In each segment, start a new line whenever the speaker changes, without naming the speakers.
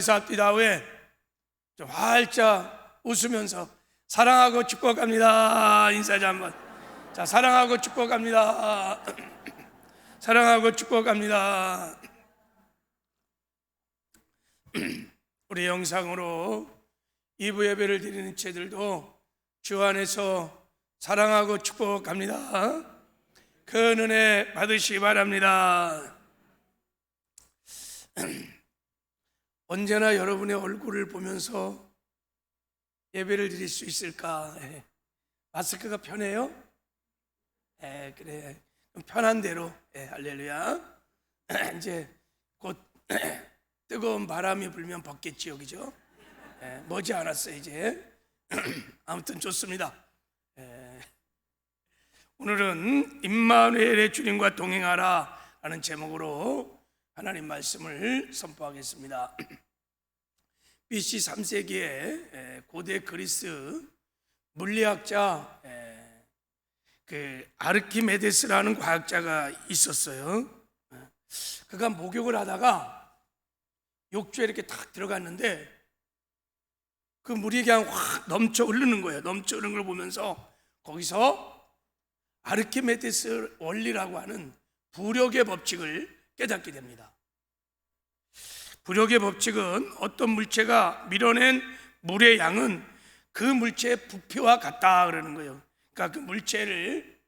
인사합니다 후에 좀 활짝 웃으면서 사랑하고 축복합니다 인사하자 한번. 자, 사랑하고 축복합니다. 사랑하고 축복합니다. 우리 영상으로 2부 예배를 드리는 채들도 주 안에서 사랑하고 축복합니다. 그 은혜 받으시기 바랍니다. 언제나 여러분의 얼굴을 보면서 예배를 드릴 수 있을까? 마스크가 편해요? 그래. 그럼 편한 대로. 할렐루야. 이제 곧 뜨거운 바람이 불면 벗겠지요, 그죠? 머지 않았어요, 이제. 아무튼 좋습니다. 오늘은 임마누엘의 주님과 동행하라 라는 제목으로 하나님 말씀을 선포하겠습니다. BC 3세기에 고대 그리스 물리학자 아르키메데스라는 과학자가 있었어요. 그가 목욕을 하다가 욕조에 이렇게 탁 들어갔는데 그 물이 그냥 확 넘쳐 흐르는 거예요. 넘쳐 흐르는 걸 보면서 거기서 아르키메데스 원리라고 하는 부력의 법칙을 깨닫게 됩니다. 부력의 법칙은 어떤 물체가 밀어낸 물의 양은 그 물체의 부피와 같다 그러는 거예요. 그러니까 그 물체를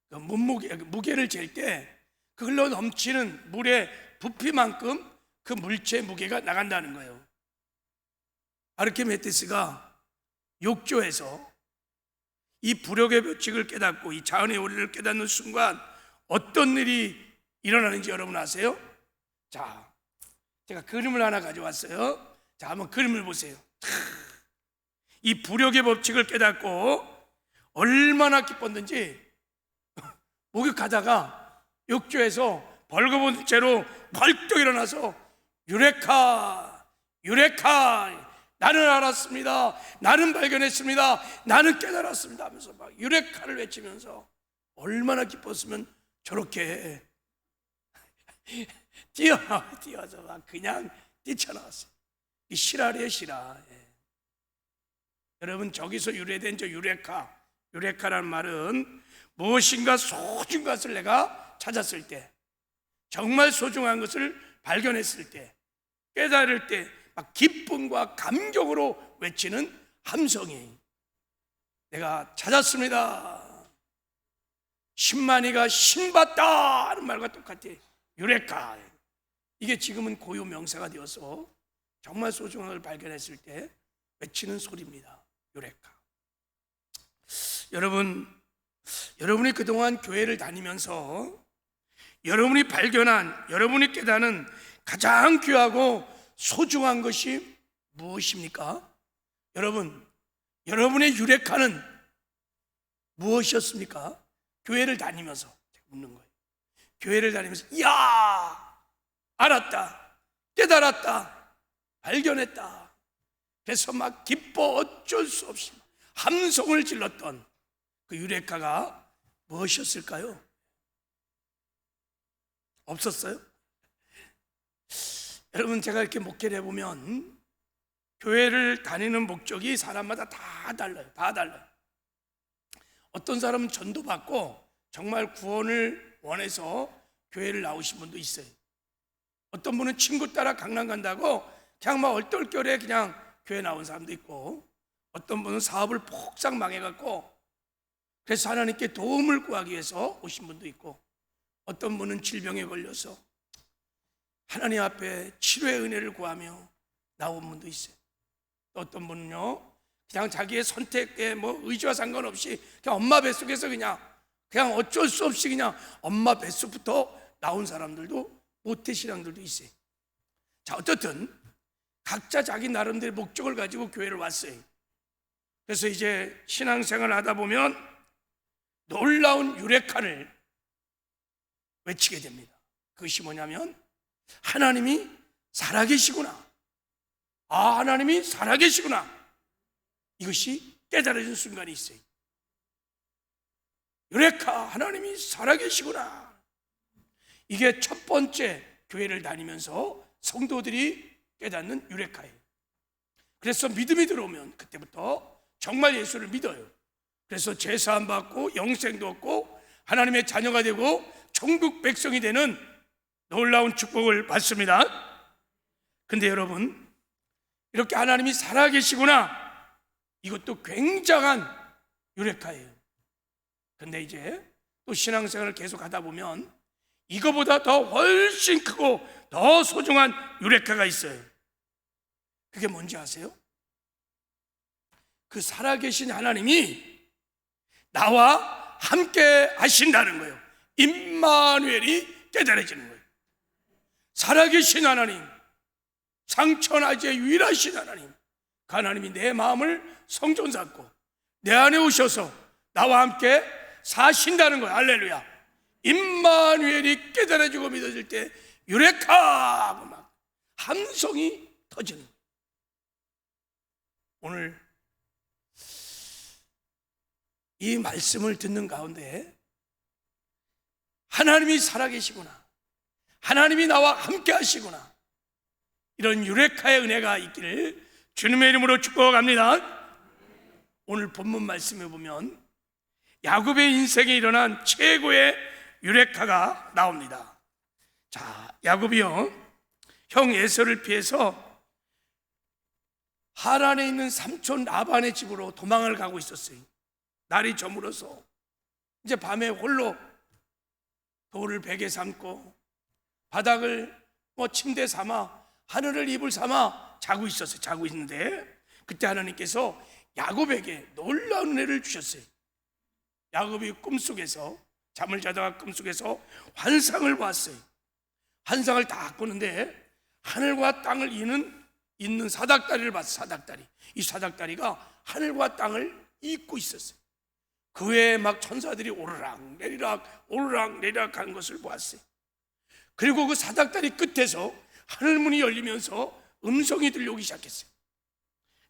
무게를 잴 때 그 흘러 넘치는 물의 부피만큼 그 물체의 무게가 나간다는 거예요. 아르키메데스가 욕조에서 이 부력의 법칙을 깨닫고 이 자연의 원리를 깨닫는 순간 어떤 일이 일어나는지 여러분 아세요? 자, 제가 그림을 하나 가져왔어요. 자, 한번 그림을 보세요. 이 부력의 법칙을 깨닫고 얼마나 기뻤는지 목욕하다가 욕조에서 벌거벗은 채로 벌떡 일어나서 유레카 나는 알았습니다, 나는 발견했습니다, 나는 깨달았습니다 하면서 막 유레카를 외치면서 얼마나 기뻤으면 저렇게 뛰어서 막 그냥 뛰쳐나왔어요. 이 실화래요, 실화. 여러분, 저기서 유래된 저 유레카라는 말은 무엇인가 소중한 것을 내가 찾았을 때, 정말 소중한 것을 발견했을 때, 깨달을 때 막 기쁨과 감격으로 외치는 함성이 내가 찾았습니다, 신만이가 신받다 하는 말과 똑같아. 유레카. 이게 지금은 고유 명사가 되어서 정말 소중한 걸 발견했을 때 외치는 소리입니다. 유레카. 여러분이 그동안 교회를 다니면서 여러분이 발견한, 여러분이 깨닫는 가장 귀하고 소중한 것이 무엇입니까? 여러분의 유레카는 무엇이었습니까? 교회를 다니면서 묻는 거예요. 교회를 다니면서 이야, 알았다, 깨달았다, 발견했다, 그래서 막 기뻐 어쩔 수 없이 함성을 질렀던 그 유레카가 무엇이었을까요? 없었어요? 여러분, 제가 이렇게 목회를 해보면 교회를 다니는 목적이 사람마다 다 달라요. 어떤 사람은 전도 받고 정말 구원을 원해서 교회를 나오신 분도 있어요. 어떤 분은 친구 따라 강남 간다고 그냥 막 얼떨결에 그냥 교회 나온 사람도 있고, 어떤 분은 사업을 폭삭 망해갖고 그래서 하나님께 도움을 구하기 위해서 오신 분도 있고, 어떤 분은 질병에 걸려서 하나님 앞에 치료의 은혜를 구하며 나온 분도 있어요. 또 어떤 분은요, 그냥 자기의 선택에 의지와 상관없이 그냥 엄마 뱃속에서 그냥 어쩔 수 없이 그냥 엄마 뱃속부터 나온 사람들도, 모태신앙들도 있어요. 자, 어떻든 각자 자기 나름대로의 목적을 가지고 교회를 왔어요. 그래서 이제 신앙생활을 하다 보면 놀라운 유레카를 외치게 됩니다. 그것이 뭐냐면 하나님이 살아계시구나, 하나님이 살아계시구나, 이것이 깨달아진 순간이 있어요. 유레카, 하나님이 살아계시구나. 이게 첫 번째 교회를 다니면서 성도들이 깨닫는 유레카예요. 그래서 믿음이 들어오면 그때부터 정말 예수를 믿어요. 그래서 제사함 받고 영생도 얻고 하나님의 자녀가 되고 천국 백성이 되는 놀라운 축복을 받습니다. 근데 여러분, 이렇게 하나님이 살아계시구나, 이것도 굉장한 유레카예요. 근데 이제 또 신앙생활을 계속 하다 보면 이거보다 더 훨씬 크고 더 소중한 유레카가 있어요. 그게 뭔지 아세요? 그 살아계신 하나님이 나와 함께 하신다는 거예요. 임마누엘이 깨달아지는 거예요. 살아계신 하나님, 상천하지의 유일하신 하나님, 그 하나님이 내 마음을 성전 삼고 내 안에 오셔서 나와 함께 사신다는 거예요. 할렐루야. 임마누엘이 깨달아지고 믿어질 때 유레카 하고 막 함성이 터지는 거예요. 오늘 이 말씀을 듣는 가운데 하나님이 살아계시구나, 하나님이 나와 함께 하시구나, 이런 유레카의 은혜가 있기를 주님의 이름으로 축복합니다. 오늘 본문 말씀에 보면 야곱의 인생에 일어난 최고의 유레카가 나옵니다. 자, 야곱이요, 형 에서를 피해서 하란에 있는 삼촌 라반의 집으로 도망을 가고 있었어요. 날이 저물어서 이제 밤에 홀로 돌을 베개 삼고 바닥을 침대 삼아 하늘을 이불 삼아 자고 있었어요. 자고 있는데 그때 하나님께서 야곱에게 놀라운 은혜를 주셨어요. 야곱이 꿈속에서, 잠을 자다가 꿈속에서 환상을 봤어요. 환상을 다 꾸는데 하늘과 땅을 잇는 사닥다리를 봤어요. 사닥다리. 이 사닥다리가 하늘과 땅을 잇고 있었어요. 그 외에 막 천사들이 오르락 내리락 하는 것을 보았어요. 그리고 그 사닥다리 끝에서 하늘문이 열리면서 음성이 들려오기 시작했어요.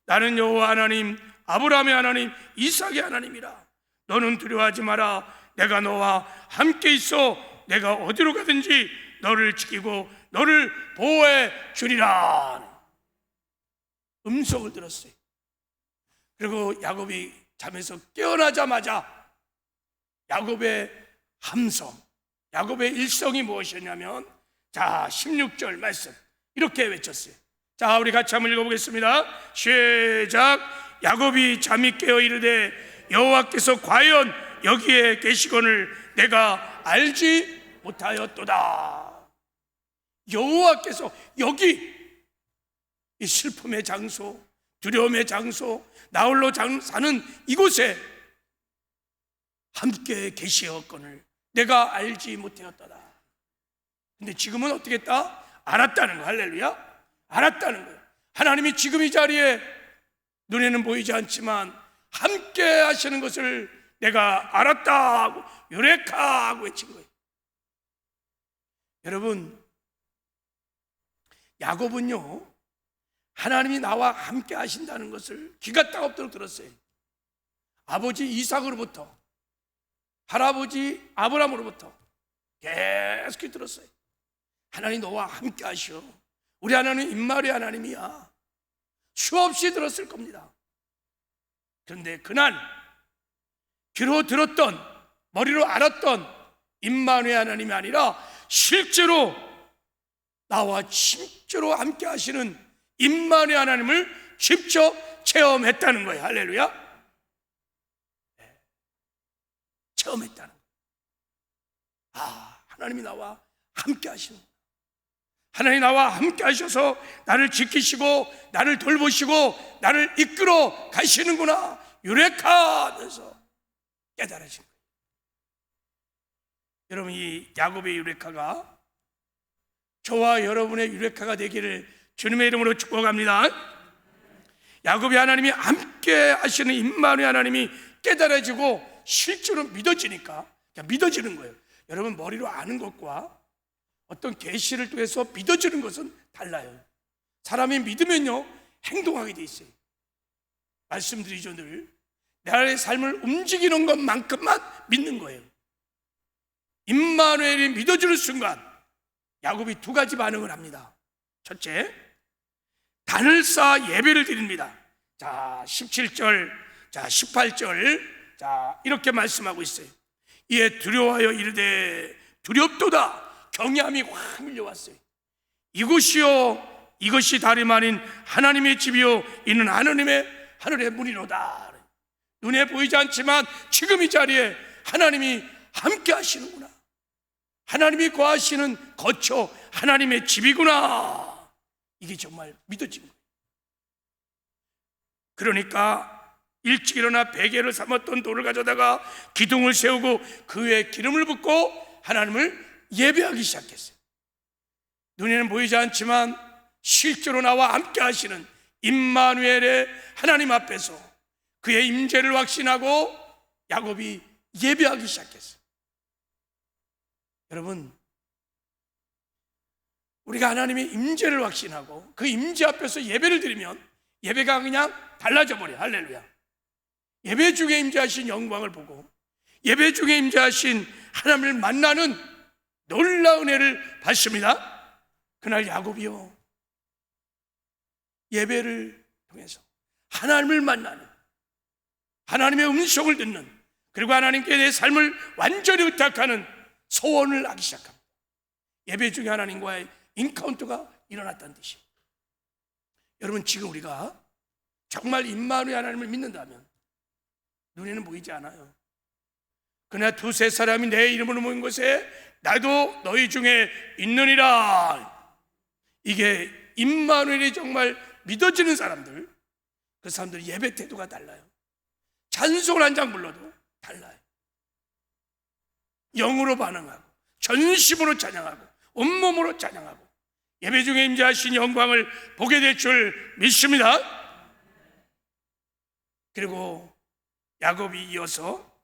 나는 여호와 하나님, 아브라함의 하나님, 이삭의 하나님이라. 너는 두려워하지 마라. 내가 너와 함께 있어. 내가 어디로 가든지 너를 지키고 너를 보호해 주리라. 음성을 들었어요. 그리고 야곱이 잠에서 깨어나자마자 야곱의 함성, 야곱의 일성이 무엇이었냐면, 자, 16절 말씀 이렇게 외쳤어요. 자, 우리 같이 한번 읽어보겠습니다. 시작. 야곱이 잠이 깨어 이르되 여호와께서 과연 여기에 계시거늘 내가 알지 못하였도다. 여호와께서 여기, 이 슬픔의 장소, 두려움의 장소, 나홀로 사는 이곳에 함께 계시었거늘 내가 알지 못하였도다. 근데 지금은 어떻게 했다? 알았다는 거. 할렐루야. 알았다는 거예요. 하나님이 지금 이 자리에 눈에는 보이지 않지만 함께 하시는 것을 내가 알았다 하고 유레카 하고 외친 거예요. 여러분, 야곱은요, 하나님이 나와 함께 하신다는 것을 귀가 따갑도록 들었어요. 아버지 이삭으로부터, 할아버지 아브라함으로부터 계속 들었어요. 하나님 너와 함께 하시오. 우리 하나님 임마누엘 하나님이야. 수없이 들었을 겁니다. 그런데 그날 귀로 들었던, 머리로 알았던 임마누엘 하나님이 아니라 실제로 나와 진짜로 함께 하시는 임마누엘 하나님을 직접 체험했다는 거예요. 할렐루야. 네. 체험했다는 거예요. 아, 하나님이 나와 함께 하시는, 하나님 나와 함께 하셔서 나를 지키시고 나를 돌보시고 나를 이끌어 가시는구나, 유레카 하면서 깨달아진 거예요. 여러분, 이 야곱의 유레카가 저와 여러분의 유레카가 되기를 주님의 이름으로 축복합니다. 야곱이 하나님이 함께 하시는 임마누엘 하나님이 깨달아지고 실제로 믿어지니까, 믿어지는 거예요. 여러분, 머리로 아는 것과 어떤 계시를 통해서 믿어지는 것은 달라요. 사람이 믿으면요, 행동하게 돼 있어요. 말씀드리죠, 늘 나의 삶을 움직이는 것만큼만 믿는 거예요. 임마누엘이 믿어지는 순간 야곱이 두 가지 반응을 합니다. 첫째, 단을 쌓아 예배를 드립니다. 자, 17절, 자, 18절, 자, 이렇게 말씀하고 있어요. 이에 두려워하여 이르되 두렵도다. 경외함이 확 밀려왔어요. 이곳이요, 이것이 다름 아닌 하나님의 집이요, 이는 하늘의 문이로다. 눈에 보이지 않지만 지금 이 자리에 하나님이 함께 하시는구나. 하나님이 거하시는 거처, 하나님의 집이구나. 이게 정말 믿어지는 거예요. 그러니까 일찍 일어나 베개를 삼았던 돌을 가져다가 기둥을 세우고 그 위에 기름을 붓고 하나님을 예배하기 시작했어요. 눈에는 보이지 않지만 실제로 나와 함께 하시는 임마누엘의 하나님 앞에서 그의 임재를 확신하고 야곱이 예배하기 시작했어요. 여러분, 우리가 하나님의 임재를 확신하고 그 임재 앞에서 예배를 드리면 예배가 그냥 달라져 버려요. 할렐루야. 예배 중에 임재하신 영광을 보고 예배 중에 임재하신 하나님을 만나는 놀라운 은혜를 받습니다. 그날 야곱이요, 예배를 통해서 하나님을 만나는, 하나님의 음성을 듣는, 그리고 하나님께 내 삶을 완전히 의탁하는 소원을 하기 시작합니다. 예배 중에 하나님과의 인카운터가 일어났다는 뜻이에요. 여러분, 지금 우리가 정말 임마누엘 하나님을 믿는다면 눈에는 보이지 않아요. 그러나 두세 사람이 내 이름으로 모인 곳에 나도 너희 중에 있느니라. 이게 임마누엘이 정말 믿어지는 사람들, 그 사람들 예배 태도가 달라요. 찬송을 한 장 불러도 달라요. 영으로 반응하고 전심으로 찬양하고 온몸으로 찬양하고 예배 중에 임재하신 영광을 보게 될 줄 믿습니다. 그리고 야곱이 이어서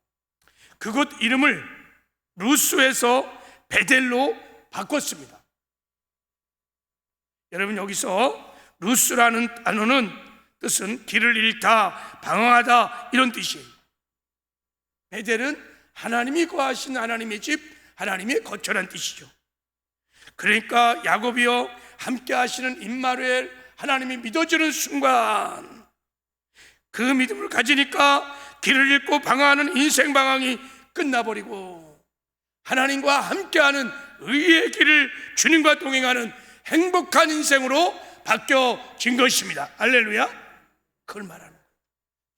그곳 이름을 루스에서 베델로 바꿨습니다. 여러분, 여기서 루스라는 단어는 뜻은 길을 잃다, 방황하다 이런 뜻이에요. 베델은 하나님이 거하신 하나님의 집, 하나님의 거처란 뜻이죠. 그러니까 야곱이여 함께 하시는 임마누엘 하나님이 믿어지는 순간 그 믿음을 가지니까 길을 잃고 방황하는 인생 방황이 끝나버리고 하나님과 함께하는 의의 길을 주님과 동행하는 행복한 인생으로 바뀌어진 것입니다. 할렐루야. 그걸 말하는 거예요.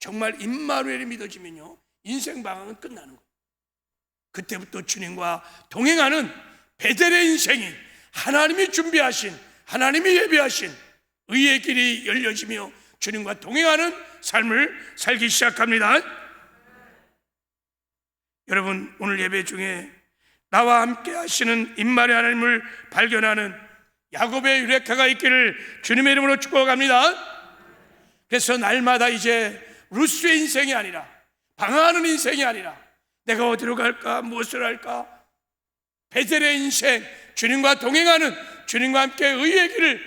정말 임마누엘이 믿어지면요, 인생 방황은 끝나는 거예요. 그때부터 주님과 동행하는 베델의 인생이 하나님이 준비하신, 하나님이 예비하신 의의 길이 열려지며 주님과 동행하는 삶을 살기 시작합니다. 여러분, 오늘 예배 중에 나와 함께 하시는 임마누엘 하나님을 발견하는 야곱의 유레카가 있기를 주님의 이름으로 축복합니다. 그래서 날마다 이제 루스의 인생이 아니라, 방황하는 인생이 아니라 내가 어디로 갈까, 무엇을 할까, 베델의 인생, 주님과 동행하는, 주님과 함께 의의 길을,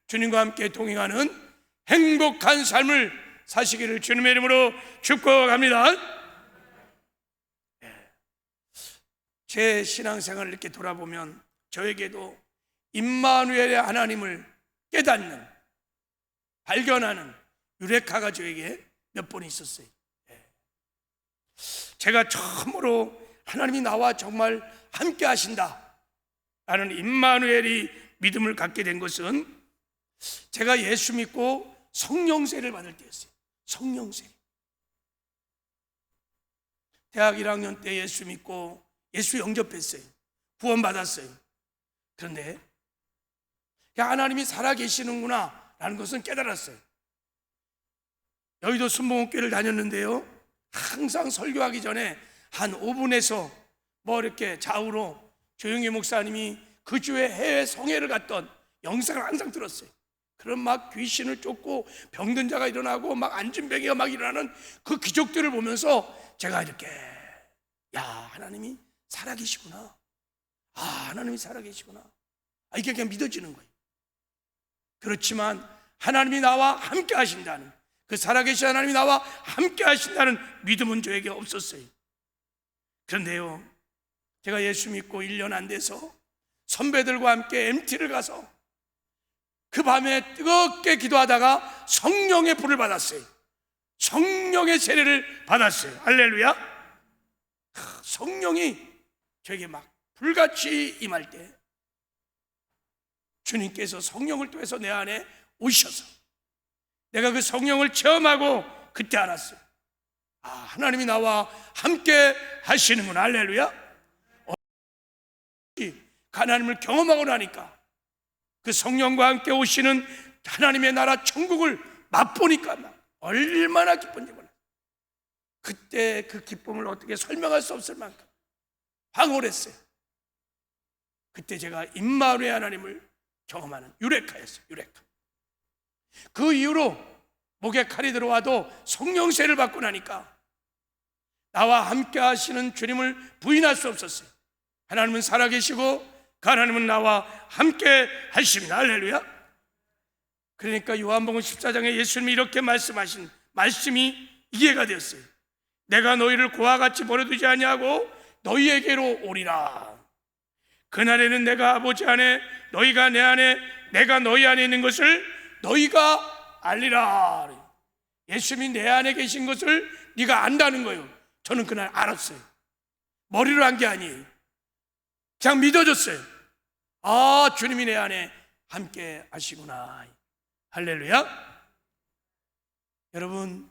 주님과 함께 동행하는 행복한 삶을 사시기를 주님의 이름으로 축복합니다. 제 신앙생활을 이렇게 돌아보면 저에게도 임마누엘의 하나님을 깨닫는, 발견하는 유레카가 저에게 몇 번 있었어요. 제가 처음으로 하나님이 나와 정말 함께 하신다 라는 임마누엘이 믿음을 갖게 된 것은 제가 예수 믿고 성령세를 받을 때였어요. 성령세. 대학 1학년 때 예수 믿고 예수 영접했어요. 구원받았어요. 그런데 하나님이 살아계시는구나 라는 것은 깨달았어요. 여의도 순복음교회를 다녔는데요, 항상 설교하기 전에 한 5분에서 뭐 이렇게 좌우로 조영희 목사님이 그 주에 해외 성회를 갔던 영상을 항상 들었어요. 그런 막 귀신을 쫓고 병든 자가 일어나고 막 안진뱅이가 막 일어나는 그 기적들을 보면서 제가 이렇게, 야, 하나님이 살아계시구나. 아, 하나님이 살아계시구나. 아, 이게 그냥 믿어지는 거예요. 그렇지만 하나님이 나와 함께 하신다는, 그 살아계신 하나님이 나와 함께 하신다는 믿음은 저에게 없었어요. 그런데요, 제가 예수 믿고 1년 안 돼서 선배들과 함께 MT를 가서 그 밤에 뜨겁게 기도하다가 성령의 불을 받았어요. 성령의 세례를 받았어요. 할렐루야. 성령이 저에게 막 불같이 임할 때 주님께서 성령을 통해서 내 안에 오셔서 내가 그 성령을 체험하고 그때 알았어요. 하나님이 나와 함께 하시는구나. 할렐루야. 하나님을 경험하고 나니까 그 성령과 함께 오시는 하나님의 나라 천국을 맛보니까 얼마나 기쁜지 몰라요. 그때 그 기쁨을 어떻게 설명할 수 없을 만큼 황홀했어요. 그때 제가 임마누엘 하나님을 경험하는 유레카였어요. 유레카. 그 이후로 목에 칼이 들어와도 성령세를 받고 나니까 나와 함께 하시는 주님을 부인할 수 없었어요. 하나님은 살아계시고 그 하나님은 나와 함께 하십니다. 할렐루야. 그러니까 요한복음 14장에 예수님이 이렇게 말씀하신 말씀이 이해가 되었어요. 내가 너희를 고와 같이 버려두지 아니하고 너희에게로 오리라. 그날에는 내가 아버지 안에 너희가 내 안에 내가 너희 안에 있는 것을 너희가 알리라. 예수님이 내 안에 계신 것을 네가 안다는 거예요. 저는 그날 알았어요. 머리로 한 게 아니에요. 그냥 믿어줬어요. 주님이 내 안에 함께 하시구나. 할렐루야. 여러분,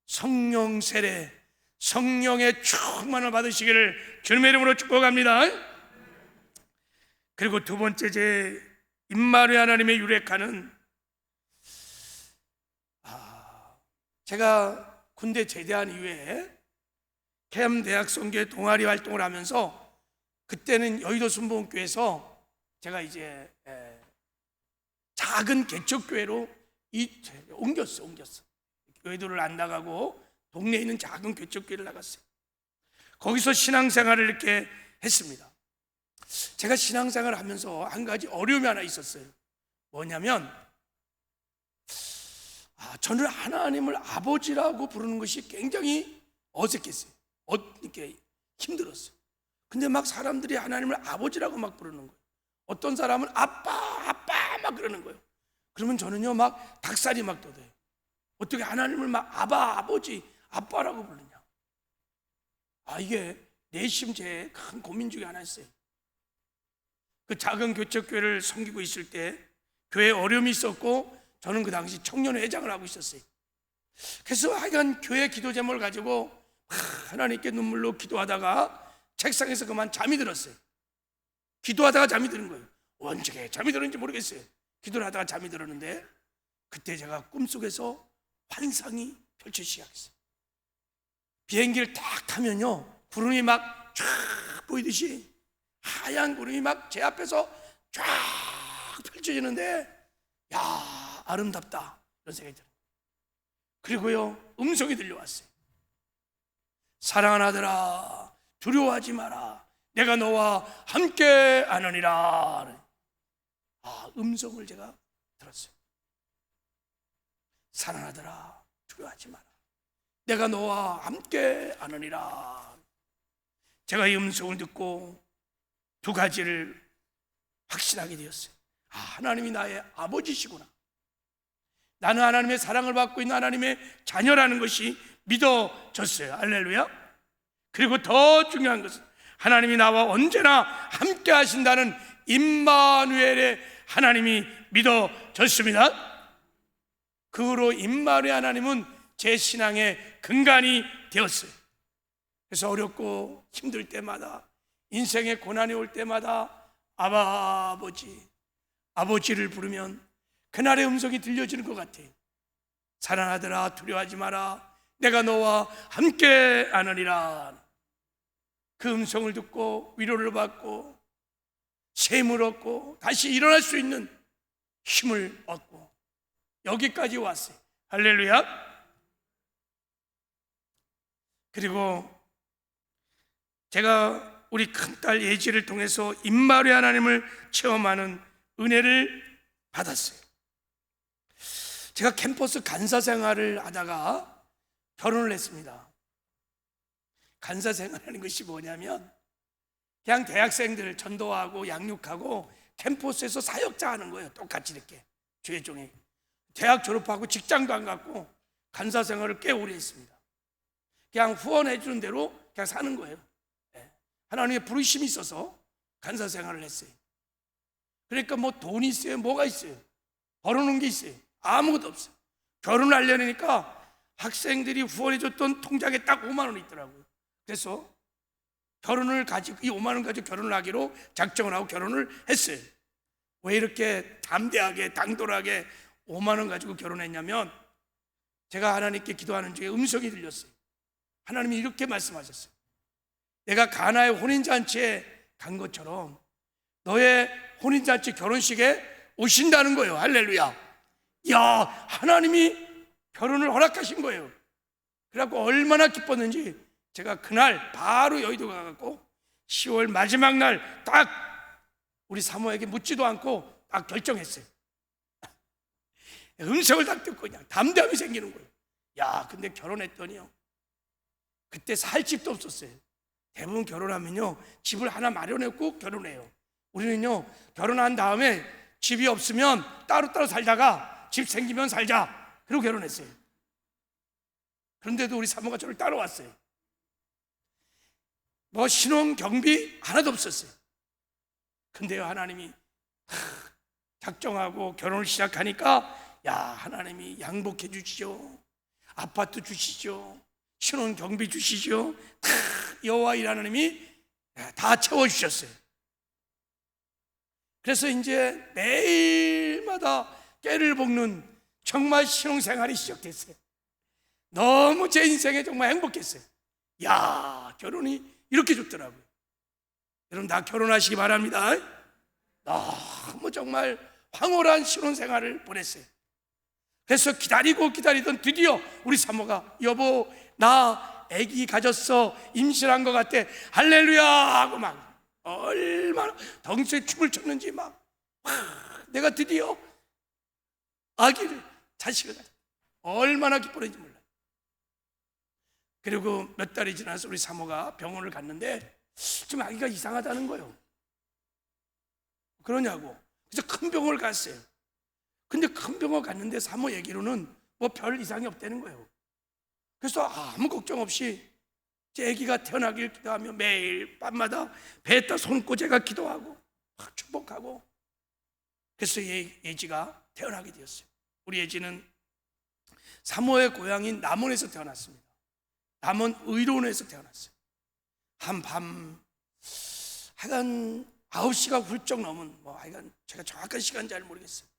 성령 세례, 성령의 충만을 받으시기를 주님의 이름으로 축복합니다. 그리고 두 번째 제 임마누엘 하나님의 유레카는 제가 군대 제대한 이후에 캠 대학 선교회 동아리 활동을 하면서 그때는 여의도 순복음교회에서 제가 이제 작은 개척교회로 옮겼어. 여의도를 안 나가고 동네에 있는 작은 개척교회를 나갔어요. 거기서 신앙생활을 이렇게 했습니다. 제가 신앙생활을 하면서 한 가지 어려움이 하나 있었어요. 뭐냐면 저는 하나님을 아버지라고 부르는 것이 굉장히 어색했어요. 이렇게 힘들었어요. 근데 막 사람들이 하나님을 아버지라고 막 부르는 거예요. 어떤 사람은 아빠 막 그러는 거예요. 그러면 저는요 막 닭살이 막 돋아요. 어떻게 하나님을 막 아버지, 아빠라고 부르냐. 이게 내심 제 큰 고민 중에 하나였어요. 그 작은 교척교회를 섬기고 있을 때 교회에 어려움이 있었고 저는 그 당시 청년회장을 하고 있었어요. 그래서 하여간 교회 기도 제목을 가지고 하나님께 눈물로 기도하다가 책상에서 그만 잠이 들었어요. 기도하다가 잠이 드는 거예요. 언제 잠이 들었는지 모르겠어요. 기도를 하다가 잠이 들었는데 그때 제가 꿈속에서 환상이 펼쳐지기 시작했어요. 비행기를 딱 타면요 구름이 막 쫙 보이듯이 하얀 구름이 막 제 앞에서 쫙 펼쳐지는데 아름답다 이런 생각이 들어요. 그리고요 음성이 들려왔어요. 사랑하는 아들아 두려워하지 마라. 내가 너와 함께 하느니라. 음성을 제가 들었어요. 사랑하는 아들아 두려워하지 마라. 내가 너와 함께 하느니라. 제가 이 음성을 듣고 두 가지를 확신하게 되었어요. 하나님이 나의 아버지시구나. 나는 하나님의 사랑을 받고 있는 하나님의 자녀라는 것이 믿어졌어요. 할렐루야. 그리고 더 중요한 것은 하나님이 나와 언제나 함께 하신다는 임마누엘의 하나님이 믿어졌습니다. 그 후로 임마누엘 하나님은 제 신앙의 근간이 되었어요. 그래서 어렵고 힘들 때마다 인생의 고난이 올 때마다 아버지를 부르면 그날의 음성이 들려지는 것 같아요. 사랑하는 아들아 두려워하지 마라. 내가 너와 함께 하느니라. 그 음성을 듣고 위로를 받고 셈을 얻고 다시 일어날 수 있는 힘을 얻고 여기까지 왔어요. 할렐루야. 그리고 제가 우리 큰딸 예지를 통해서 임마누엘 하나님을 체험하는 은혜를 받았어요. 제가 캠퍼스 간사 생활을 하다가 결혼을 했습니다. 간사 생활하는 것이 뭐냐면 그냥 대학생들 전도하고 양육하고 캠퍼스에서 사역자 하는 거예요. 똑같이 이렇게 주의종에. 대학 졸업하고 직장도 안 갖고 간사 생활을 꽤 오래 했습니다. 그냥 후원해 주는 대로 그냥 사는 거예요. 하나님의 부르심이 있어서 간사 생활을 했어요. 그러니까 뭐 돈이 있어요? 뭐가 있어요? 벌어놓은 게 있어요? 아무것도 없어요. 결혼하려니까 학생들이 후원해 줬던 통장에 딱 5만 원이 있더라고요. 그래서 결혼을 가지고 이 5만 원 가지고 결혼을 하기로 작정을 하고 결혼을 했어요. 왜 이렇게 담대하게 당돌하게 5만 원 가지고 결혼했냐면, 제가 하나님께 기도하는 중에 음성이 들렸어요. 하나님이 이렇게 말씀하셨어요. 내가 가나의 혼인잔치에 간 것처럼 너의 혼인잔치 결혼식에 오신다는 거예요. 할렐루야. 야, 하나님이 결혼을 허락하신 거예요. 그래갖고 얼마나 기뻤는지 제가 그날 바로 여의도 가갖고 10월 마지막 날 딱 우리 사모에게 묻지도 않고 딱 결정했어요. 음성을 딱 듣고 그냥 담대함이 생기는 거예요. 야, 근데 결혼했더니요, 그때 살 집도 없었어요. 대부분 결혼하면요 집을 하나 마련했고 결혼해요. 우리는요 결혼한 다음에 집이 없으면 따로따로 살다가 집 생기면 살자 그러고 결혼했어요. 그런데도 우리 사모가 저를 따라왔어요. 뭐 신혼 경비 하나도 없었어요. 근데요 하나님이 작정하고 결혼을 시작하니까, 야, 하나님이 양복해 주시죠, 아파트 주시죠, 신혼 경비 주시죠, 다 여호와 일 하나님이 다 채워주셨어요. 그래서 이제 매일마다 깨를 볶는 정말 신혼생활이 시작됐어요. 너무 제 인생에 정말 행복했어요. 야, 결혼이 이렇게 좋더라고요. 여러분 다 결혼하시기 바랍니다. 너무 정말 황홀한 신혼생활을 보냈어요. 그래서 기다리던 드디어 우리 사모가, 여보 나 아기 가졌어, 임신한 것 같아, 할렐루야 하고 막 얼마나 덩치에 춤을 췄는지 막 내가 드디어 아기를, 자식을 가졌다, 얼마나 기쁘는지 몰라요. 그리고 몇 달이 지나서 우리 사모가 병원을 갔는데 지금 아기가 이상하다는 거예요. 그러냐고. 그래서 큰 병원을 갔어요. 근데 큰 병원 갔는데 사모 얘기로는 뭐 별 이상이 없다는 거예요. 그래서 아무 걱정 없이 제 아기가 태어나길 기도하며 매일 밤마다 배에다 손 꽂고 제가 기도하고 축복하고, 그래서 예지가 태어나게 되었어요. 우리 예지는 사모의 고향인 남원에서 태어났습니다. 남원 의료원에서 태어났어요. 하여간 9시가 훌쩍 넘은, 하여간 제가 정확한 시간 잘 모르겠어요.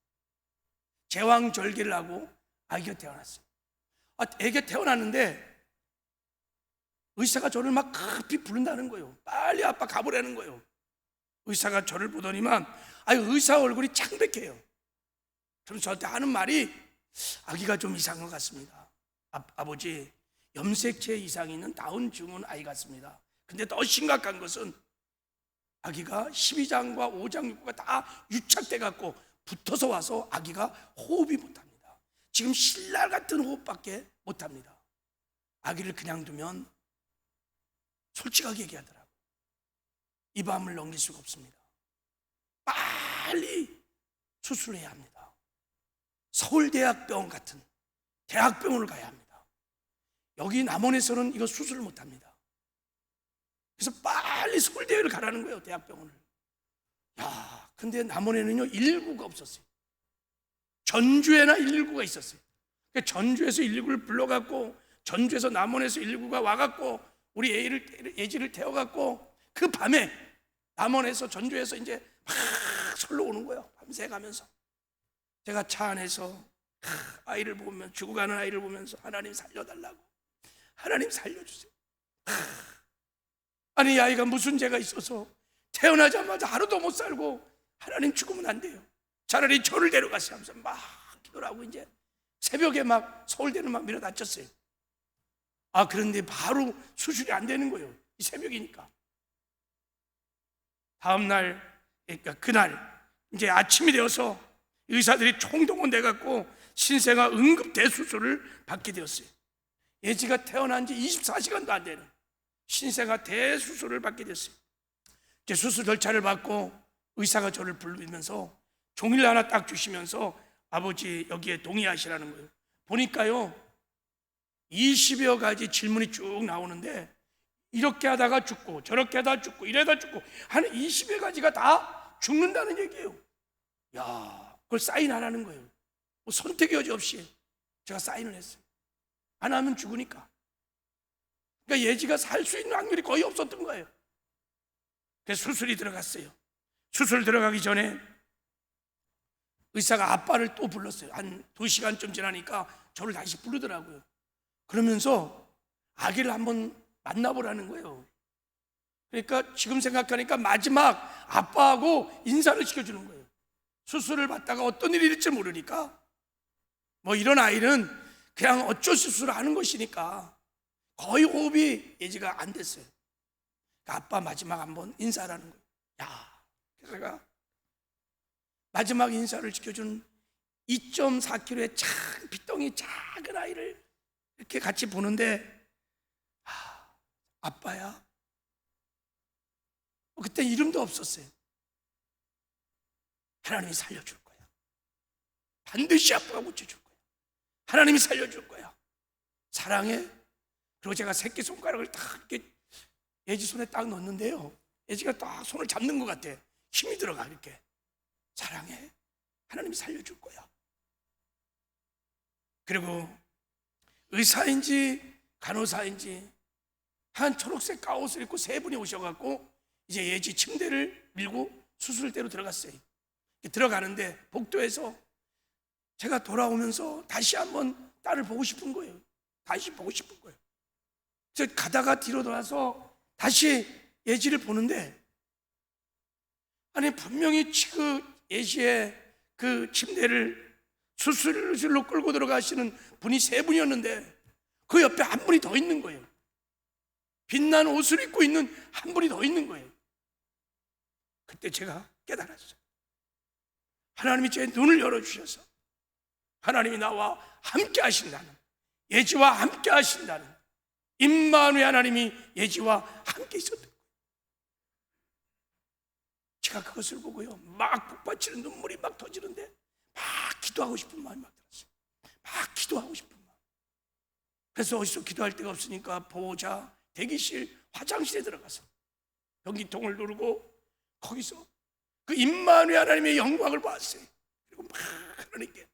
제왕절개를 하고 아기가 태어났어요. 애기가 태어났는데 의사가 저를 막 급히 부른다는 거예요. 빨리 아빠 가보라는 거예요. 의사가 저를 보더니만 의사 얼굴이 창백해요. 그럼 저한테 하는 말이, 아기가 좀 이상한 것 같습니다. 아버지, 염색체 이상이 있는 다운 증후군 아이 같습니다. 근데 더 심각한 것은 아기가 12장과 5장 육구가 다 유착돼 갖고 붙어서 와서 아기가 호흡이 못합니다. 지금 신랄 같은 호흡밖에 못합니다. 아기를 그냥 두면, 솔직하게 얘기하더라고요, 이 밤을 넘길 수가 없습니다. 빨리 수술해야 합니다. 서울대학병원 같은 대학병원을 가야 합니다. 여기 남원에서는 이거 수술을 못합니다. 그래서 빨리 서울대를 가라는 거예요, 대학병원을. 야, 근데 남원에는요 119가 없었어요. 전주에나 119가 있었어요. 그러니까 전주에서 119를 불러갖고, 전주에서 남원에서 119가 와갖고 우리 예지를 태워갖고 그 밤에 남원에서 전주에서 이제 막 설로 오는 거예요. 밤새 가면서 제가 차 안에서 아이를 보면, 죽어가는 아이를 보면서 하나님 살려달라고, 하나님 살려주세요. 아니, 이 아이가 무슨 죄가 있어서 태어나자마자 하루도 못 살고 하나님 죽으면 안 돼요. 차라리 저를 데려가세요 하면서 막 기도를 하고 이제 새벽에 막 서울대는 막 밀어닥쳤어요. 그런데 바로 수술이 안 되는 거예요. 이 새벽이니까. 다음날, 그러니까 그날 이제 아침이 되어서 의사들이 총동원돼 갖고 신생아 응급 대수술을 받게 되었어요. 예지가 태어난 지 24시간도 안 되는 신생아 대수술을 받게 됐어요. 이제 수술 절차를 받고 의사가 저를 부르면서 종이를 하나 딱 주시면서 아버지 여기에 동의하시라는 거예요. 보니까요 20여 가지 질문이 쭉 나오는데 이렇게 하다가 죽고 저렇게 하다가 죽고 이러다 죽고 한 20여 가지가 다 죽는다는 얘기예요. 야, 그걸 사인하라는 거예요. 뭐 선택의 여지 없이 제가 사인을 했어요. 안 하면 죽으니까. 그러니까 예지가 살 수 있는 확률이 거의 없었던 거예요. 그래서 수술이 들어갔어요. 수술 들어가기 전에 의사가 아빠를 또 불렀어요. 한 2시간쯤 지나니까 저를 다시 부르더라고요. 그러면서 아기를 한번 만나보라는 거예요. 그러니까 지금 생각하니까 마지막 아빠하고 인사를 시켜주는 거예요. 수술을 받다가 어떤 일이 될지 모르니까 뭐 이런 아이는 그냥 어쩔 수술을 하는 것이니까 거의 호흡이 예지가 안 됐어요. 아빠 마지막 한번 인사라는 거예요. 야, 그래서 제가 마지막 인사를 지켜준 2.4kg의 참 핏덩이 작은 아이를 이렇게 같이 보는데 아빠야? 그때 이름도 없었어요. 하나님이 살려줄 거야. 반드시 아빠가 고쳐줄 거야. 하나님이 살려줄 거야. 사랑해. 그리고 제가 새끼손가락을 딱 이렇게 예지 손에 딱 넣었는데요, 예지가 딱 손을 잡는 것 같아. 힘이 들어가. 이렇게 사랑해. 하나님이 살려줄 거야. 그리고 의사인지 간호사인지 한 초록색 가옷을 입고 3분이 오셔갖고 이제 예지 침대를 밀고 수술대로 들어갔어요. 들어가는데 복도에서 제가 돌아오면서 다시 한번 딸을 보고 싶은 거예요. 다시 보고 싶은 거예요. 그래서 가다가 뒤로 돌아서 다시 예지를 보는데, 아니 분명히 그 예지의 그 침대를 수술실로 끌고 들어가시는 분이 3분이었는데 그 옆에 한 분이 더 있는 거예요. 빛난 옷을 입고 있는 한 분이 더 있는 거예요. 그때 제가 깨달았어요. 하나님이 제 눈을 열어주셔서 하나님이 나와 함께 하신다는, 예지와 함께 하신다는, 임마누엘 하나님이 예지와 함께 있었던 거예요. 제가 그것을 보고요 막 북받치는 눈물이 막 터지는데 막 기도하고 싶은 마음이 막 들었어요. 막 기도하고 싶은 마음. 그래서 어디서 기도할 데가 없으니까 보호자 대기실 화장실에 들어가서 변기통을 누르고 거기서 그 임마누엘 하나님의 영광을 봤어요. 그리고 막 하나님께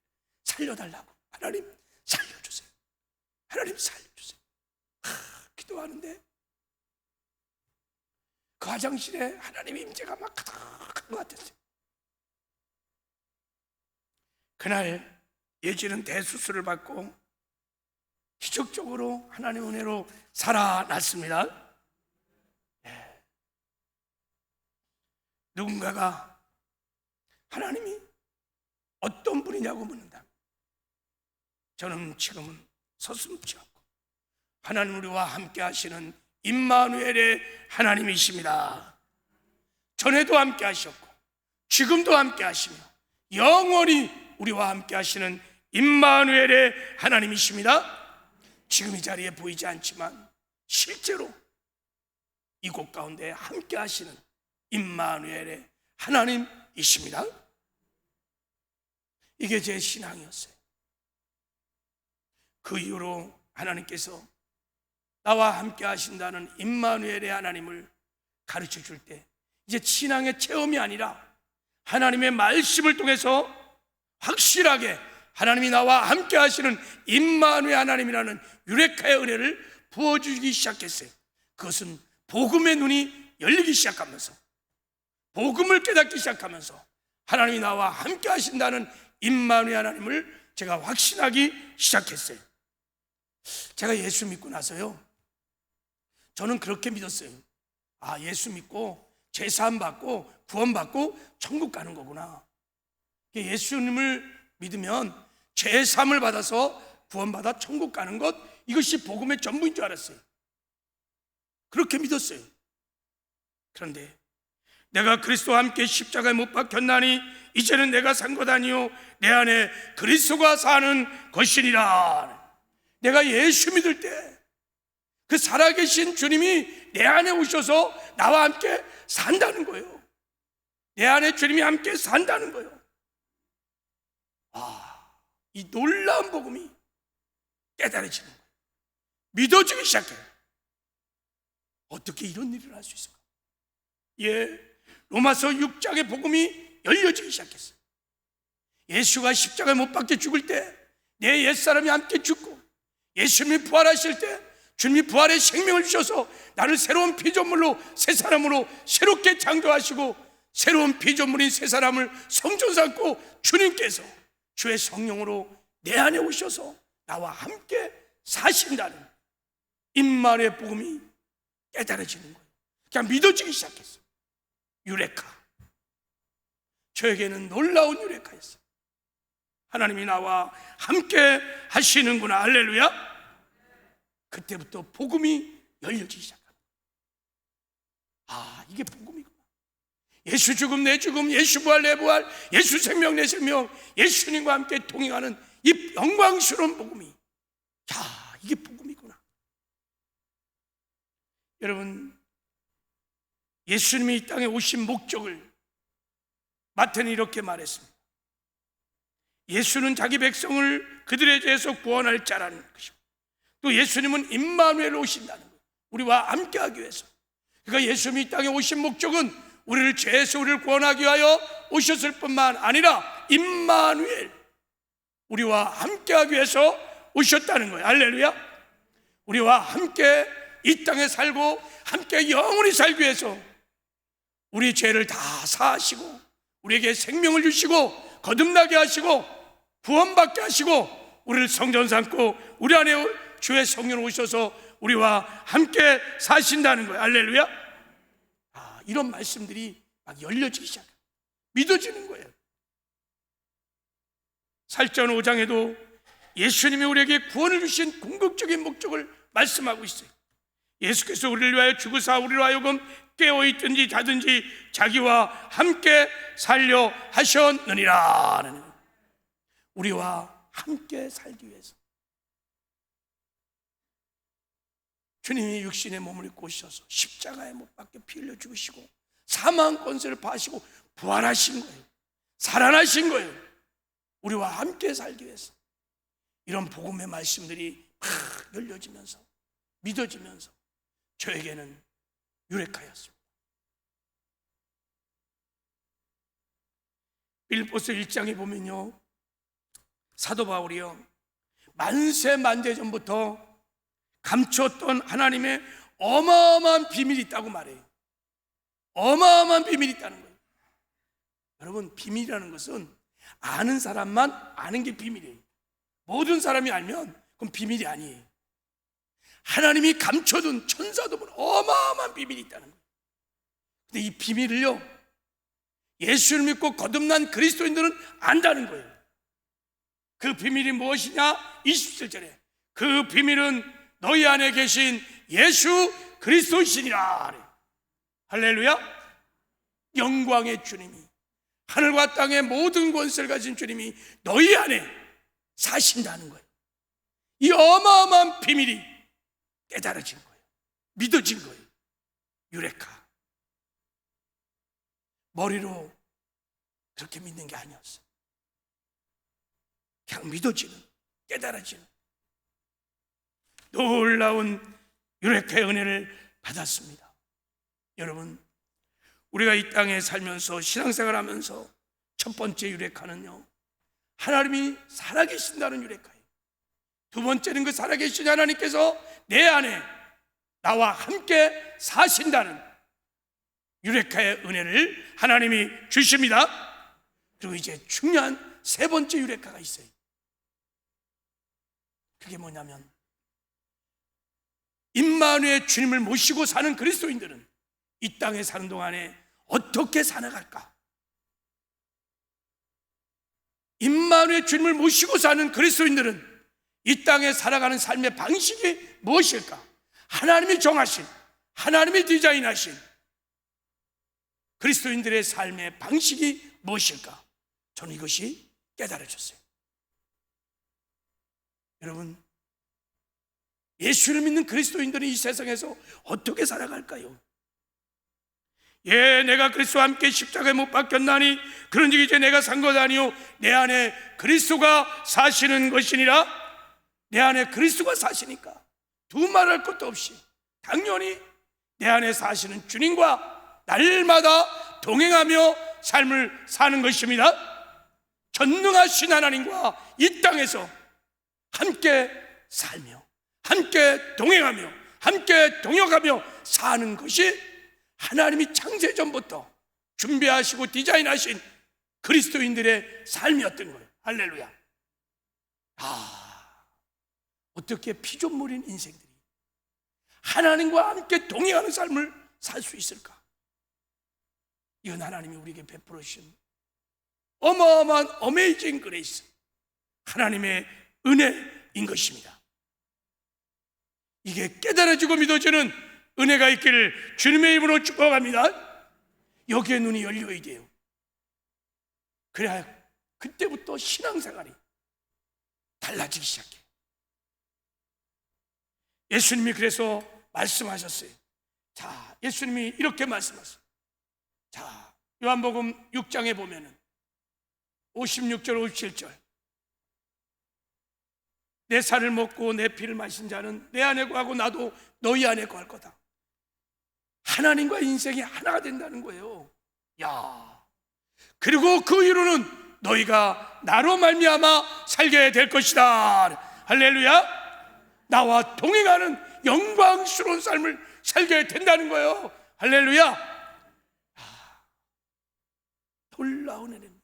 살려달라고, 하나님 살려주세요, 하나님 살려주세요 기도하는데 그 화장실에 하나님의 임재가 막 가득한 것 같았어요. 그날 예지는 대수술을 받고 기적적으로 하나님의 은혜로 살아났습니다. 누군가가 하나님이 어떤 분이냐고 묻는다. 저는 지금은 서슴지 않고 하나님 우리와 함께 하시는 임마누엘의 하나님이십니다. 전에도 함께 하셨고 지금도 함께 하시며 영원히 우리와 함께 하시는 임마누엘의 하나님이십니다. 지금 이 자리에 보이지 않지만 실제로 이곳 가운데 함께 하시는 임마누엘의 하나님이십니다. 이게 제 신앙이었어요. 그 이후로 하나님께서 나와 함께 하신다는 임마누엘의 하나님을 가르쳐 줄 때 이제 신앙의 체험이 아니라 하나님의 말씀을 통해서 확실하게 하나님이 나와 함께 하시는 임마누엘 하나님이라는 유레카의 은혜를 부어주기 시작했어요. 그것은 복음의 눈이 열리기 시작하면서, 복음을 깨닫기 시작하면서 하나님이 나와 함께 하신다는 임마누엘 하나님을 제가 확신하기 시작했어요. 제가 예수 믿고 나서요, 저는 그렇게 믿었어요. 아, 예수 믿고 제사함 받고 구원 받고 천국 가는 거구나. 예수님을 믿으면 제사함을 받아서 구원받아 천국 가는 것, 이것이 복음의 전부인 줄 알았어요. 그렇게 믿었어요. 그런데 내가 그리스도와 함께 십자가에 못 박혔나니 이제는 내가 산 것 아니요 내 안에 그리스도가 사는 것이니라. 내가 예수 믿을 때 그 살아계신 주님이 내 안에 오셔서 나와 함께 산다는 거예요. 내 안에 주님이 함께 산다는 거예요. 이 놀라운 복음이 깨달아지는 거예요. 믿어지기 시작해요. 어떻게 이런 일을 할 수 있을까? 로마서 6장의 복음이 열려지기 시작했어요. 예수가 십자가에 못 박혀 죽을 때 내 옛사람이 함께 죽고, 예수님이 부활하실 때 주님이 부활의 생명을 주셔서 나를 새로운 피조물로, 새 사람으로 새롭게 창조하시고, 새로운 피조물인 새 사람을 성전 삼고 주님께서 주의 성령으로 내 안에 오셔서 나와 함께 사신다는 임마누엘 복음이 깨달아지는 거예요. 그냥 믿어지기 시작했어요. 유레카. 저에게는 놀라운 유레카였어요. 하나님이 나와 함께 하시는구나. 할렐루야. 그때부터 복음이 열려지기 시작합니다. 이게 복음이구나. 예수 죽음 내 죽음, 예수 부활 내 부활, 예수 생명 내 생명, 예수님과 함께 동행하는 이 영광스러운 복음이, 이게 복음이구나. 여러분, 예수님이 이 땅에 오신 목적을 마태는 이렇게 말했습니다. 예수는 자기 백성을 그들의 죄에서 구원할 자라는 것이고, 또 예수님은 임마누엘로 오신다는 거예요. 우리와 함께하기 위해서. 그러니까 예수님이 이 땅에 오신 목적은 우리를 죄에서 우리를 구원하기 위하여 오셨을 뿐만 아니라 임마누엘, 우리와 함께하기 위해서 오셨다는 거예요. 할렐루야. 우리와 함께 이 땅에 살고 함께 영원히 살기 위해서 우리 죄를 다 사하시고 우리에게 생명을 주시고 거듭나게 하시고 구원받게 하시고 우리를 성전 삼고 우리 안에 주의 성령 오셔서 우리와 함께 사신다는 거예요. 할렐루야. 이런 말씀들이 막 열려지기 시작해요. 믿어지는 거예요. 살전 5장에도 예수님이 우리에게 구원을 주신 궁극적인 목적을 말씀하고 있어요. 예수께서 우리를 위하여 죽으사 우리로 하여금 깨어있든지 자든지 자기와 함께 살려 하셨느니라. 우리와 함께 살기 위해서 주님이 육신의 몸을 입고 오셔서 십자가에 못 박혀 피 흘려 죽으시고 사망 권세를 파시고 부활하신 거예요. 살아나신 거예요. 우리와 함께 살기 위해서. 이런 복음의 말씀들이 막 열려지면서 믿어지면서 저에게는 유레카였습니다. 빌립보서 1장에 보면요, 사도 바울이요, 만세 만대 전부터 감추었던 하나님의 어마어마한 비밀이 있다고 말해요. 어마어마한 비밀이 있다는 거예요. 여러분, 비밀이라는 것은 아는 사람만 아는 게 비밀이에요. 모든 사람이 알면 그건 비밀이 아니에요. 하나님이 감춰둔 천사도 보는 어마어마한 비밀이 있다는 거예요. 근데 이 비밀을요, 예수를 믿고 거듭난 그리스도인들은 안다는 거예요. 그 비밀이 무엇이냐? 27절에 그 비밀은 너희 안에 계신 예수 그리스도이시니라. 할렐루야. 영광의 주님이, 하늘과 땅의 모든 권세를 가진 주님이 너희 안에 사신다는 거예요. 이 어마어마한 비밀이 깨달아진 거예요. 믿어진 거예요. 유레카. 머리로 그렇게 믿는 게 아니었어요. 그냥 믿어지는, 깨달아지는 놀라운 유레카의 은혜를 받았습니다. 여러분, 우리가 이 땅에 살면서 신앙생활 하면서 첫 번째 유레카는요, 하나님이 살아계신다는 유레카예요. 두 번째는 그 살아계신 하나님께서 내 안에 나와 함께 사신다는 유레카의 은혜를 하나님이 주십니다. 그리고 이제 중요한 세 번째 유레카가 있어요. 그게 뭐냐면, 임마누엘 주님을 모시고 사는 그리스도인들은 이 땅에 사는 동안에 어떻게 살아갈까? 임마누엘 주님을 모시고 사는 그리스도인들은 이 땅에 살아가는 삶의 방식이 무엇일까? 하나님이 정하신, 하나님이 디자인하신 그리스도인들의 삶의 방식이 무엇일까? 저는 이것이 깨달아졌어요. 여러분, 예수를 믿는 그리스도인들은 이 세상에서 어떻게 살아갈까요? 예, 내가 그리스도와 함께 십자가에 못 박혔나니 그런즉 이제 내가 산 것 아니요 내 안에 그리스도가 사시는 것이니라. 내 안에 그리스도가 사시니까 두말할 것도 없이 당연히 내 안에 사시는 주님과 날마다 동행하며 삶을 사는 것입니다. 전능하신 하나님과 이 땅에서 함께 살며 함께 동행하며 함께 동역하며 사는 것이 하나님이 창세전부터 준비하시고 디자인하신 그리스도인들의 삶이었던 거예요. 할렐루야. 어떻게 피조물인 인생들이 하나님과 함께 동행하는 삶을 살 수 있을까? 이건 하나님이 우리에게 베풀어 주신 어마어마한 어메이징 그레이스, 하나님의 은혜인 것입니다. 이게 깨달아지고 믿어지는 은혜가 있기를 주님의 이름으로 축복합니다. 여기에 눈이 열려야 돼요. 그래야 그때부터 신앙생활이 달라지기 시작해요. 예수님이 그래서 말씀하셨어요. 자, 예수님이 이렇게 말씀하셨어요. 자, 요한복음 6장에 보면은 56절 57절, 내 살을 먹고 내 피를 마신 자는 내 안에 거하고 나도 너희 안에 거할 거다. 하나님과 인생이 하나가 된다는 거예요. 야, 그리고 그 이유로는 너희가 나로 말미암아 살게 될 것이다. 할렐루야. 나와 동행하는 영광스러운 삶을 살게 된다는 거예요. 할렐루야. 놀라운 은혜입니다.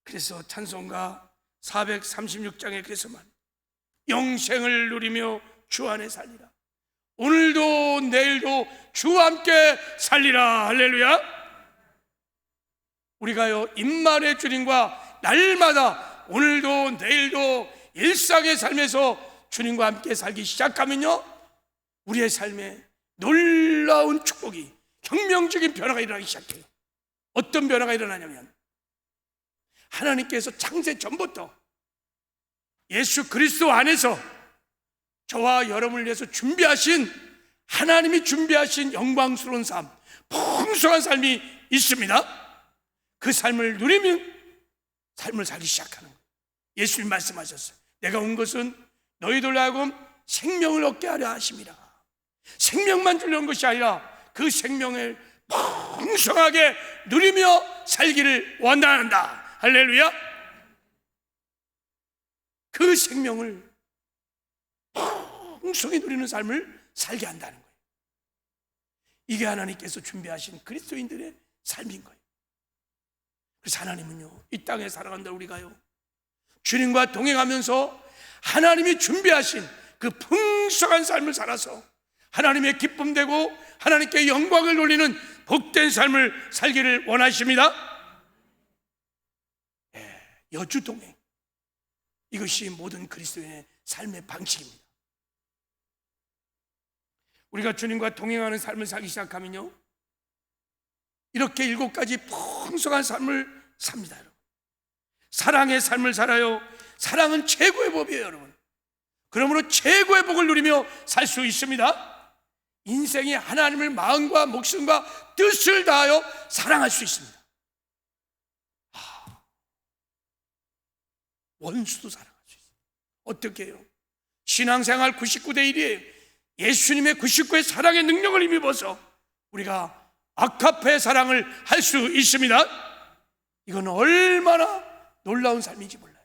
그래서 찬송가 436장에 그래서만 영생을 누리며 주 안에 살리라. 오늘도 내일도 주와 함께 살리라. 할렐루야. 우리가요 임만의 주님과 날마다 오늘도 내일도 일상의 삶에서 주님과 함께 살기 시작하면요, 우리의 삶에 놀라운 축복이, 혁명적인 변화가 일어나기 시작해요. 어떤 변화가 일어나냐면 하나님께서 창세 전부터 예수 그리스도 안에서 저와 여러분을 위해서 준비하신, 하나님이 준비하신 영광스러운 삶, 풍성한 삶이 있습니다. 그 삶을 누리면 삶을 살기 시작하는 거예요. 예수님 말씀하셨어요. 내가 온 것은 너희들로 하여금 생명을 얻게 하려 하심이라. 생명만 주려는 것이 아니라 그 생명을 풍성하게 누리며 살기를 원한다. 할렐루야. 그 생명을 풍성히 누리는 삶을 살게 한다는 거예요. 이게 하나님께서 준비하신 그리스도인들의 삶인 거예요. 그래서 하나님은요, 이 땅에 살아간다 우리가요, 주님과 동행하면서 하나님이 준비하신 그 풍성한 삶을 살아서 하나님의 기쁨 되고 하나님께 영광을 돌리는 복된 삶을 살기를 원하십니다. 여주동행, 이것이 모든 그리스도인의 삶의 방식입니다. 우리가 주님과 동행하는 삶을 살기 시작하면요, 이렇게 7가지 풍성한 삶을 삽니다. 여러분, 사랑의 삶을 살아요. 사랑은 최고의 법이에요, 여러분. 그러므로 최고의 복을 누리며 살 수 있습니다. 인생이 하나님을 마음과 목숨과 뜻을 다하여 사랑할 수 있습니다. 원수도 사랑할 수 있어요. 어떻게 해요? 신앙생활 99대 1이에요. 예수님의 99의 사랑의 능력을 힘입어서 우리가 아카페 사랑을 할 수 있습니다. 이건 얼마나 놀라운 삶인지 몰라요.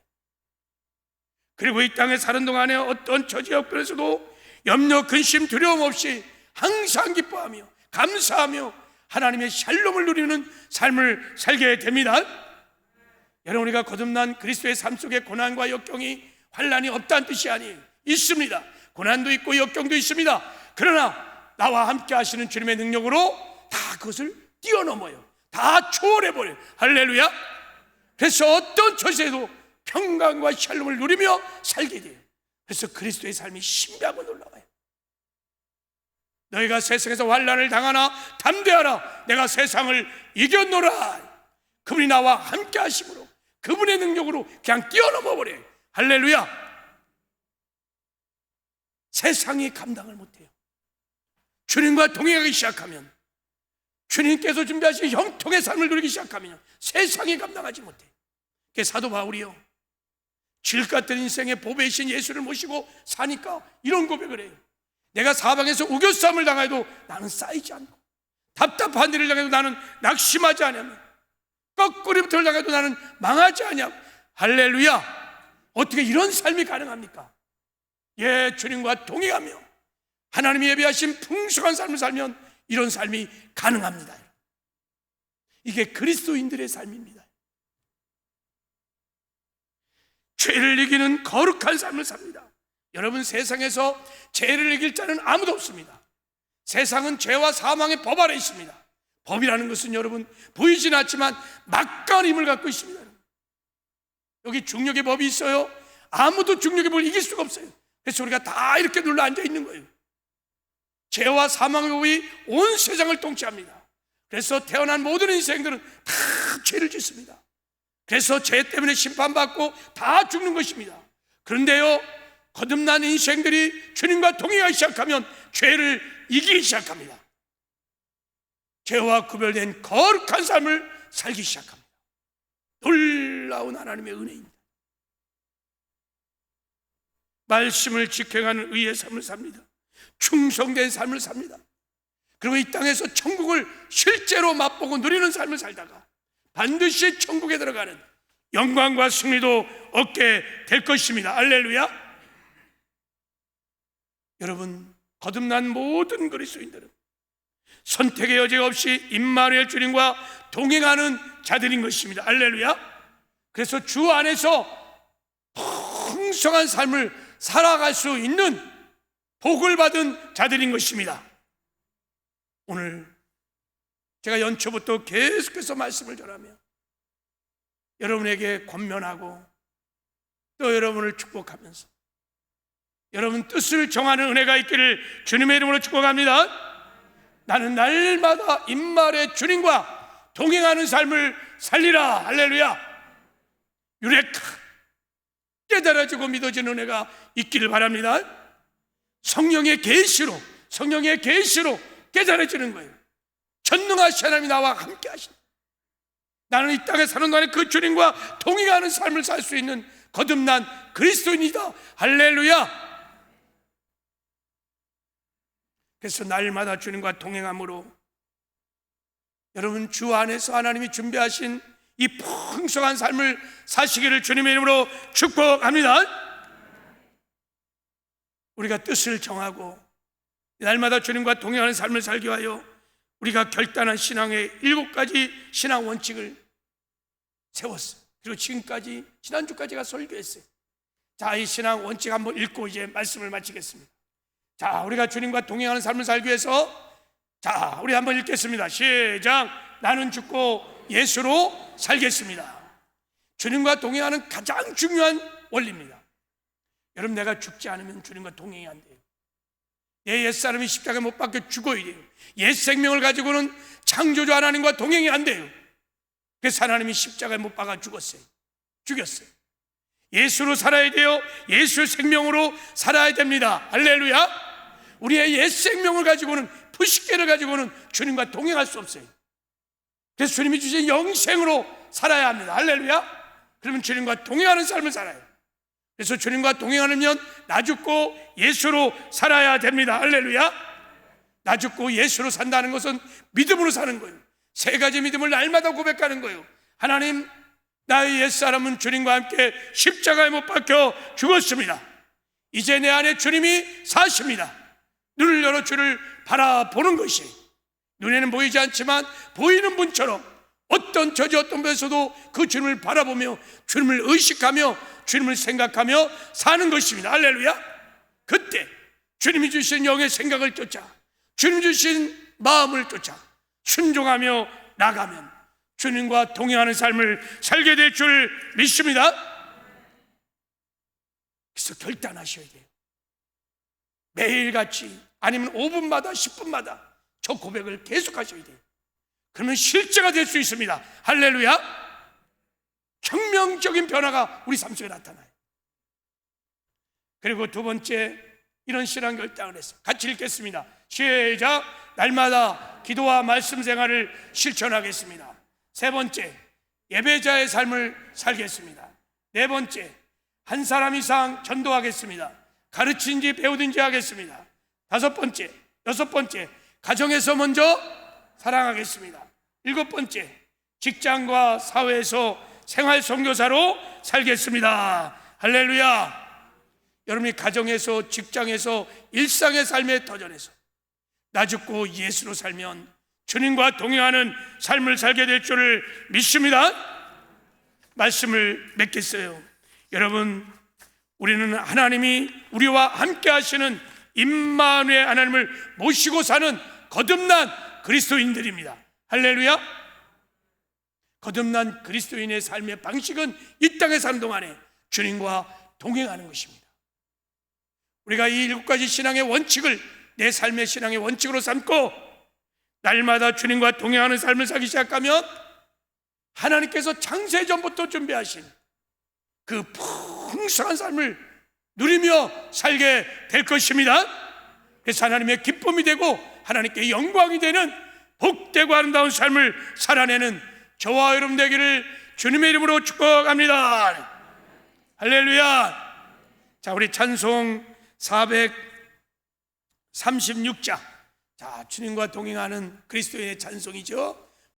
그리고 이 땅에 사는 동안에 어떤 처지 형편에서도 염려, 근심, 두려움 없이 항상 기뻐하며 감사하며 하나님의 샬롬을 누리는 삶을 살게 됩니다. 여러분, 우리가 거듭난 그리스도의 삶 속에 고난과 역경이, 환난이 없다는 뜻이 아니에요. 있습니다. 고난도 있고 역경도 있습니다. 그러나 나와 함께 하시는 주님의 능력으로 다 그것을 뛰어넘어요. 다 초월해버려요. 할렐루야. 그래서 어떤 처지에도 평강과 샬롬을 누리며 살게 돼요. 그래서 그리스도의 삶이 신비하고 놀라워요. 너희가 세상에서 환난을 당하나 담대하라. 내가 세상을 이겼노라. 그분이 나와 함께 하심으로, 그분의 능력으로 그냥 뛰어넘어 버려요. 할렐루야. 세상이 감당을 못해요. 주님과 동행하기 시작하면, 주님께서 준비하신 형통의 삶을 누리기 시작하면 세상이 감당하지 못해. 그게 사도 바울이요, 질 같은 인생의 보배이신 예수를 모시고 사니까 이런 고백을 해요. 내가 사방에서 우겨싸움을 당해도 나는 쌓이지 않고, 답답한 일을 당해도 나는 낙심하지 않으며, 거꾸리부터를 당해도 나는 망하지 않냐. 할렐루야. 어떻게 이런 삶이 가능합니까? 예, 주님과 동행하며 하나님이 예비하신 풍성한 삶을 살면 이런 삶이 가능합니다. 이게 그리스도인들의 삶입니다. 죄를 이기는 거룩한 삶을 삽니다. 여러분, 세상에서 죄를 이길 자는 아무도 없습니다. 세상은 죄와 사망의 법 아래 있습니다. 법이라는 것은 여러분 보이지는 않지만 막강한 힘을 갖고 있습니다. 여기 중력의 법이 있어요. 아무도 중력의 법을 이길 수가 없어요. 그래서 우리가 다 이렇게 눌러 앉아 있는 거예요. 죄와 사망의 법이 온 세상을 통치합니다. 그래서 태어난 모든 인생들은 다 죄를 짓습니다. 그래서 죄 때문에 심판받고 다 죽는 것입니다. 그런데요, 거듭난 인생들이 주님과 동행하기 시작하면 죄를 이기기 시작합니다. 죄와 구별된 거룩한 삶을 살기 시작합니다. 놀라운 하나님의 은혜입니다. 말씀을 지켜가는 의의 삶을 삽니다. 충성된 삶을 삽니다. 그리고 이 땅에서 천국을 실제로 맛보고 누리는 삶을 살다가 반드시 천국에 들어가는 영광과 승리도 얻게 될 것입니다. 할렐루야. 여러분, 거듭난 모든 그리스도인들은 선택의 여지가 없이 임마누엘 주님과 동행하는 자들인 것입니다. 할렐루야. 그래서 주 안에서 풍성한 삶을 살아갈 수 있는 복을 받은 자들인 것입니다. 오늘 제가 연초부터 계속해서 말씀을 전하며 여러분에게 권면하고 또 여러분을 축복하면서 여러분 뜻을 정하는 은혜가 있기를 주님의 이름으로 축복합니다. 나는 날마다 임마누엘 주님과 동행하는 삶을 살리라. 할렐루야. 유레카, 깨달아지고 믿어지는 은혜가 있기를 바랍니다. 성령의 계시로 깨달아지는 거예요. 전능하신 하나님이 나와 함께 하신다. 나는 이 땅에 사는 동안에 그 주님과 동행하는 삶을 살 수 있는 거듭난 그리스도인이다. 할렐루야. 그래서 날마다 주님과 동행함으로 여러분 주 안에서 하나님이 준비하신 이 풍성한 삶을 사시기를 주님의 이름으로 축복합니다. 우리가 뜻을 정하고 날마다 주님과 동행하는 삶을 살기 위하여 우리가 결단한 신앙의 7가지 신앙 원칙을 세웠어요. 그리고 지금까지 지난주까지가 설교했어요. 자, 이 신앙 원칙 한번 읽고 이제 말씀을 마치겠습니다. 자, 우리가 주님과 동행하는 삶을 살기 위해서 자, 우리 한번 읽겠습니다. 시작. 나는 죽고 예수로 살겠습니다. 주님과 동행하는 가장 중요한 원리입니다. 여러분, 내가 죽지 않으면 주님과 동행이 안 돼요. 내 옛사람이 십자가에 못 박혀 죽어야 돼요. 옛 생명을 가지고는 창조주 하나님과 동행이 안 돼요. 그래서 하나님이 십자가에 못 박아 죽었어요. 예수로 살아야 돼요. 예수 생명으로 살아야 됩니다. 할렐루야. 우리의 옛 생명을 가지고는, 푸시케를 가지고는 주님과 동행할 수 없어요. 그래서 주님이 주신 영생으로 살아야 합니다. 할렐루야. 그러면 주님과 동행하는 삶을 살아요. 그래서 주님과 동행하려면 나 죽고 예수로 살아야 됩니다. 할렐루야. 나 죽고 예수로 산다는 것은 믿음으로 사는 거예요. 3가지 믿음을 날마다 고백하는 거예요. 하나님, 나의 옛사람은 주님과 함께 십자가에 못 박혀 죽었습니다. 이제 내 안에 주님이 사십니다. 눈을 열어 주를 바라보는 것이, 눈에는 보이지 않지만 보이는 분처럼 어떤 저지 어떤 데서도 그 주님을 바라보며 주님을 의식하며 주님을 생각하며 사는 것입니다. 할렐루야. 그때 주님이 주신 영의 생각을 쫓아 주님 주신 마음을 쫓아 순종하며 나가면 주님과 동행하는 삶을 살게 될 줄 믿습니다. 그래서 결단하셔야 돼요. 매일같이 아니면 5분마다 10분마다 저 고백을 계속하셔야 돼요. 그러면 실제가 될 수 있습니다. 할렐루야. 혁명적인 변화가 우리 삶 속에 나타나요. 그리고 2번째, 이런 신앙 결단을 했어요. 같이 읽겠습니다. 시작. 날마다 기도와 말씀 생활을 실천하겠습니다. 세 번째, 예배자의 삶을 살겠습니다. 네 번째, 한 사람 이상 전도하겠습니다. 가르친지 배우든지 하겠습니다. 다섯 번째, 여섯 번째, 가정에서 먼저 사랑하겠습니다. 일곱 번째, 직장과 사회에서 생활 선교사로 살겠습니다. 할렐루야. 여러분이 가정에서, 직장에서, 일상의 삶의 터전에서 나 죽고 예수로 살면 주님과 동행하는 삶을 살게 될 줄을 믿습니다. 말씀을 맺겠어요. 여러분, 우리는 하나님이 우리와 함께 하시는 임마누엘 하나님을 모시고 사는 거듭난 그리스도인들입니다. 할렐루야. 거듭난 그리스도인의 삶의 방식은 이 땅에 사는 동안에 주님과 동행하는 것입니다. 우리가 이 7가지 신앙의 원칙을 내 삶의 신앙의 원칙으로 삼고 날마다 주님과 동행하는 삶을 살기 시작하면 하나님께서 창세전부터 준비하신 그 풍성한 삶을 누리며 살게 될 것입니다. 그래서 하나님의 기쁨이 되고 하나님께 영광이 되는 복되고 아름다운 삶을 살아내는 저와 여러분 되기를 주님의 이름으로 축복합니다. 할렐루야. 자, 우리 찬송 436자. 자, 주님과 동행하는 그리스도인의 찬송이죠.